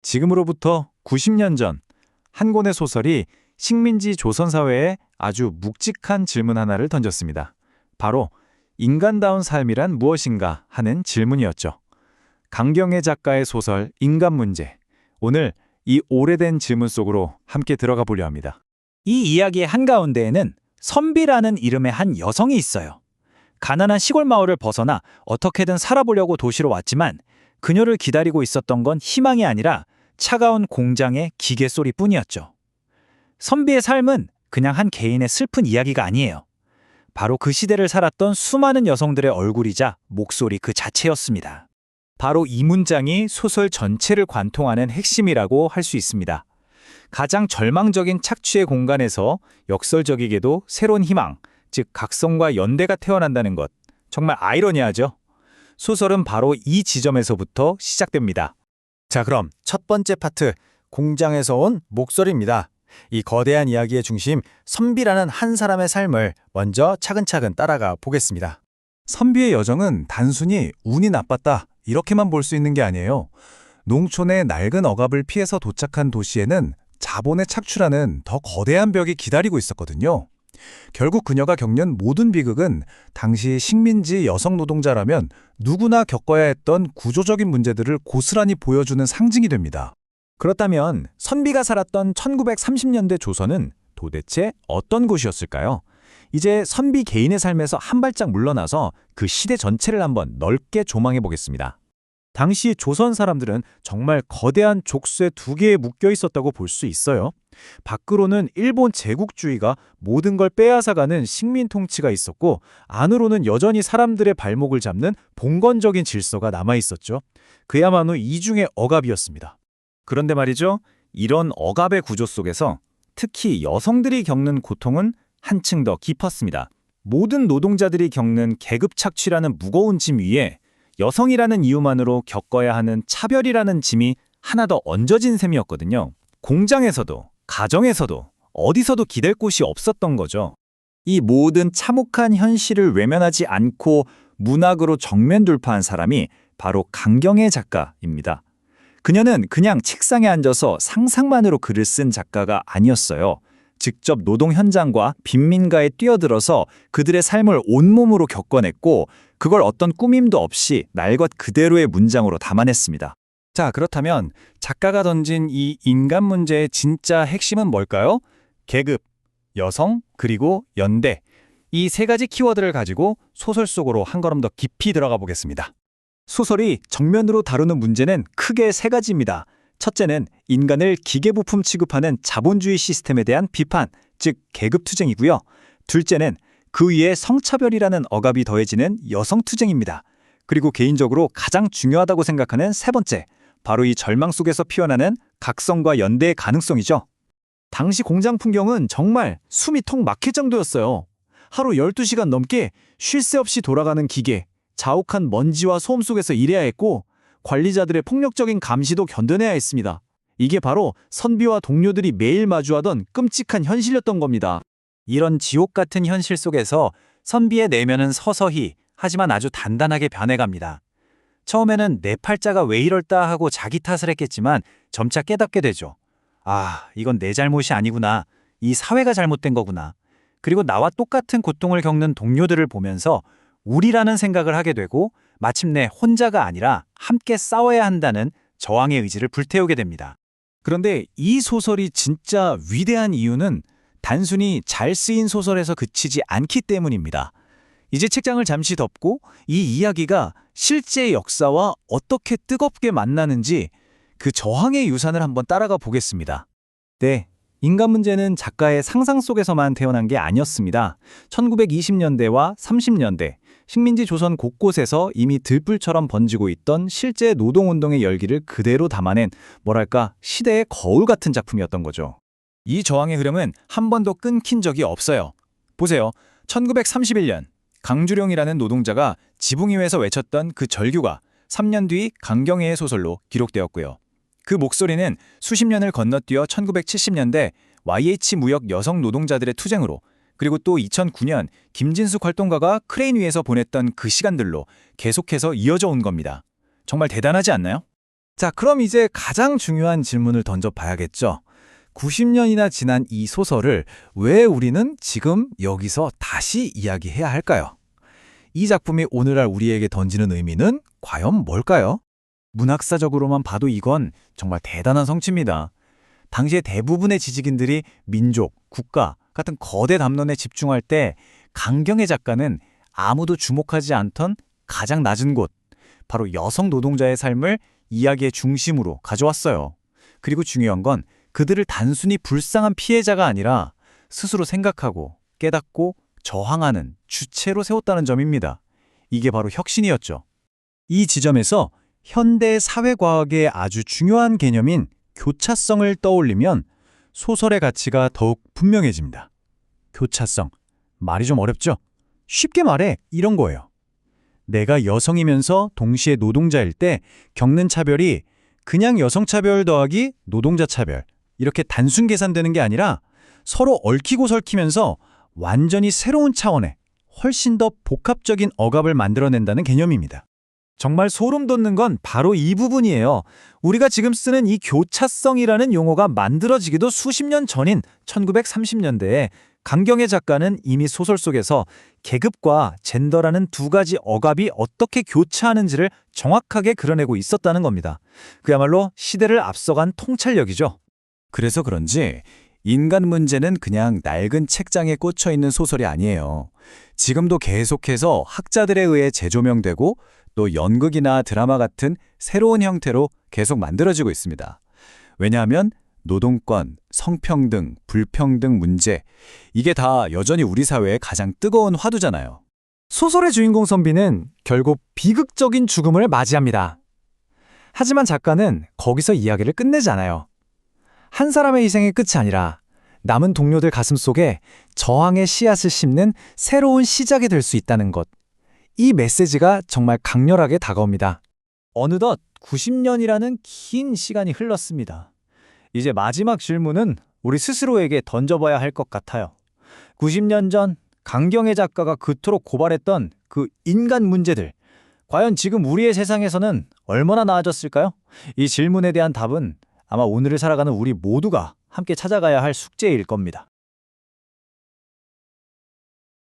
지금으로부터 90년 전, 한 권의 소설이 식민지 조선사회에 아주 묵직한 질문 하나를 던졌습니다. 바로 인간다운 삶이란 무엇인가 하는 질문이었죠. 강경애 작가의 소설 인간 문제. 오늘 이 오래된 질문 속으로 함께 들어가 보려 합니다. 이 이야기의 한가운데에는 선비라는 이름의 한 여성이 있어요. 가난한 시골 마을을 벗어나 어떻게든 살아보려고 도시로 왔지만 그녀를 기다리고 있었던 건 희망이 아니라 차가운 공장의 기계 소리뿐이었죠. 선비의 삶은 그냥 한 개인의 슬픈 이야기가 아니에요. 바로 그 시대를 살았던 수많은 여성들의 얼굴이자 목소리 그 자체였습니다. 바로 이 문장이 소설 전체를 관통하는 핵심이라고 할 수 있습니다. 가장 절망적인 착취의 공간에서 역설적이게도 새로운 희망, 즉 각성과 연대가 태어난다는 것. 정말 아이러니하죠? 소설은 바로 이 지점에서부터 시작됩니다. 자, 그럼 첫 번째 파트, 공장에서 온 목소리입니다. 이 거대한 이야기의 중심, 선비라는 한 사람의 삶을 먼저 차근차근 따라가 보겠습니다. 선비의 여정은 단순히 운이 나빴다 이렇게만 볼 수 있는 게 아니에요. 농촌의 낡은 억압을 피해서 도착한 도시에는 자본의 착취라는 더 거대한 벽이 기다리고 있었거든요. 결국 그녀가 겪는 모든 비극은 당시 식민지 여성 노동자라면 누구나 겪어야 했던 구조적인 문제들을 고스란히 보여주는 상징이 됩니다. 그렇다면 선비가 살았던 1930년대 조선은 도대체 어떤 곳이었을까요? 이제 선비 개인의 삶에서 한 발짝 물러나서 그 시대 전체를 한번 넓게 조망해 보겠습니다. 당시 조선 사람들은 정말 거대한 족쇄 두 개에 묶여 있었다고 볼 수 있어요. 밖으로는 일본 제국주의가 모든 걸 빼앗아가는 식민 통치가 있었고, 안으로는 여전히 사람들의 발목을 잡는 봉건적인 질서가 남아 있었죠. 그야말로 이중의 억압이었습니다. 그런데 말이죠, 이런 억압의 구조 속에서 특히 여성들이 겪는 고통은 한층 더 깊었습니다. 모든 노동자들이 겪는 계급 착취라는 무거운 짐 위에 여성이라는 이유만으로 겪어야 하는 차별이라는 짐이 하나 더 얹어진 셈이었거든요. 공장에서도, 가정에서도, 어디서도 기댈 곳이 없었던 거죠. 이 모든 참혹한 현실을 외면하지 않고 문학으로 정면 돌파한 사람이 바로 강경애 작가입니다. 그녀는 그냥 책상에 앉아서 상상만으로 글을 쓴 작가가 아니었어요. 직접 노동 현장과 빈민가에 뛰어들어서 그들의 삶을 온몸으로 겪어냈고, 그걸 어떤 꾸밈도 없이 날 것 그대로의 문장으로 담아냈습니다. 자, 그렇다면 작가가 던진 이 인간 문제의 진짜 핵심은 뭘까요? 계급, 여성, 그리고 연대. 이 세 가지 키워드를 가지고 소설 속으로 한 걸음 더 깊이 들어가 보겠습니다. 소설이 정면으로 다루는 문제는 크게 세 가지입니다. 첫째는 인간을 기계부품 취급하는 자본주의 시스템에 대한 비판, 즉 계급투쟁이고요. 둘째는 그 위에 성차별이라는 억압이 더해지는 여성투쟁입니다. 그리고 개인적으로 가장 중요하다고 생각하는 세 번째, 바로 이 절망 속에서 피어나는 각성과 연대의 가능성이죠. 당시 공장 풍경은 정말 숨이 턱 막힐 정도였어요. 하루 12시간 넘게 쉴 새 없이 돌아가는 기계, 자욱한 먼지와 소음 속에서 일해야 했고, 관리자들의 폭력적인 감시도 견뎌내야 했습니다. 이게 바로 선비와 동료들이 매일 마주하던 끔찍한 현실이었던 겁니다. 이런 지옥 같은 현실 속에서 선비의 내면은 서서히, 하지만 아주 단단하게 변해갑니다. 처음에는 내 팔자가 왜 이럴까 하고 자기 탓을 했겠지만 점차 깨닫게 되죠. 아, 이건 내 잘못이 아니구나. 이 사회가 잘못된 거구나. 그리고 나와 똑같은 고통을 겪는 동료들을 보면서 우리라는 생각을 하게 되고, 마침내 혼자가 아니라 함께 싸워야 한다는 저항의 의지를 불태우게 됩니다. 그런데 이 소설이 진짜 위대한 이유는 단순히 잘 쓰인 소설에서 그치지 않기 때문입니다. 이제 책장을 잠시 덮고 이 이야기가 실제 역사와 어떻게 뜨겁게 만나는지 그 저항의 유산을 한번 따라가 보겠습니다. 네, 인간 문제는 작가의 상상 속에서만 태어난 게 아니었습니다. 1920년대와 30년대, 식민지 조선 곳곳에서 이미 들불처럼 번지고 있던 실제 노동운동의 열기를 그대로 담아낸, 뭐랄까, 시대의 거울 같은 작품이었던 거죠. 이 저항의 흐름은 한 번도 끊긴 적이 없어요. 보세요. 1931년 강주룡이라는 노동자가 지붕 위에서 외쳤던 그 절규가 3년 뒤 강경애의 소설로 기록되었고요. 그 목소리는 수십 년을 건너뛰어 1970년대 YH 무역 여성 노동자들의 투쟁으로, 그리고 또 2009년 김진숙 활동가가 크레인 위에서 보냈던 그 시간들로 계속해서 이어져 온 겁니다. 정말 대단하지 않나요? 자, 그럼 이제 가장 중요한 질문을 던져봐야겠죠. 90년이나 지난 이 소설을 왜 우리는 지금 여기서 다시 이야기해야 할까요? 이 작품이 오늘날 우리에게 던지는 의미는 과연 뭘까요? 문학사적으로만 봐도 이건 정말 대단한 성취입니다. 당시의 대부분의 지식인들이 민족, 국가 같은 거대 담론에 집중할 때 강경의 작가는 아무도 주목하지 않던 가장 낮은 곳, 바로 여성 노동자의 삶을 이야기의 중심으로 가져왔어요. 그리고 중요한 건 그들을 단순히 불쌍한 피해자가 아니라 스스로 생각하고 깨닫고 저항하는 주체로 세웠다는 점입니다. 이게 바로 혁신이었죠. 이 지점에서 현대 사회과학의 아주 중요한 개념인 교차성을 떠올리면 소설의 가치가 더욱 분명해집니다. 교차성. 말이 좀 어렵죠? 쉽게 말해 이런 거예요. 내가 여성이면서 동시에 노동자일 때 겪는 차별이 그냥 여성차별 더하기 노동자 차별, 이렇게 단순 계산되는 게 아니라 서로 얽히고 설키면서 완전히 새로운 차원의 훨씬 더 복합적인 억압을 만들어낸다는 개념입니다. 정말 소름 돋는 건 바로 이 부분이에요. 우리가 지금 쓰는 이 교차성이라는 용어가 만들어지기도 수십 년 전인 1930년대에 강경의 작가는 이미 소설 속에서 계급과 젠더라는 두 가지 억압이 어떻게 교차하는지를 정확하게 그려내고 있었다는 겁니다. 그야말로 시대를 앞서간 통찰력이죠. 그래서 그런지 인간 문제는 그냥 낡은 책장에 꽂혀 있는 소설이 아니에요. 지금도 계속해서 학자들에 의해 재조명되고 또 연극이나 드라마 같은 새로운 형태로 계속 만들어지고 있습니다. 왜냐하면 노동권, 성평등, 불평등 문제, 이게 다 여전히 우리 사회의 가장 뜨거운 화두잖아요. 소설의 주인공 선비는 결국 비극적인 죽음을 맞이합니다. 하지만 작가는 거기서 이야기를 끝내지 않아요. 한 사람의 희생이 끝이 아니라 남은 동료들 가슴속에 저항의 씨앗을 심는 새로운 시작이 될 수 있다는 것. 이 메시지가 정말 강렬하게 다가옵니다. 어느덧 90년이라는 긴 시간이 흘렀습니다. 이제 마지막 질문은 우리 스스로에게 던져봐야 할 것 같아요. 90년 전 강경의 작가가 그토록 고발했던 그 인간 문제들, 과연 지금 우리의 세상에서는 얼마나 나아졌을까요? 이 질문에 대한 답은 아마 오늘을 살아가는 우리 모두가 함께 찾아가야 할 숙제일 겁니다.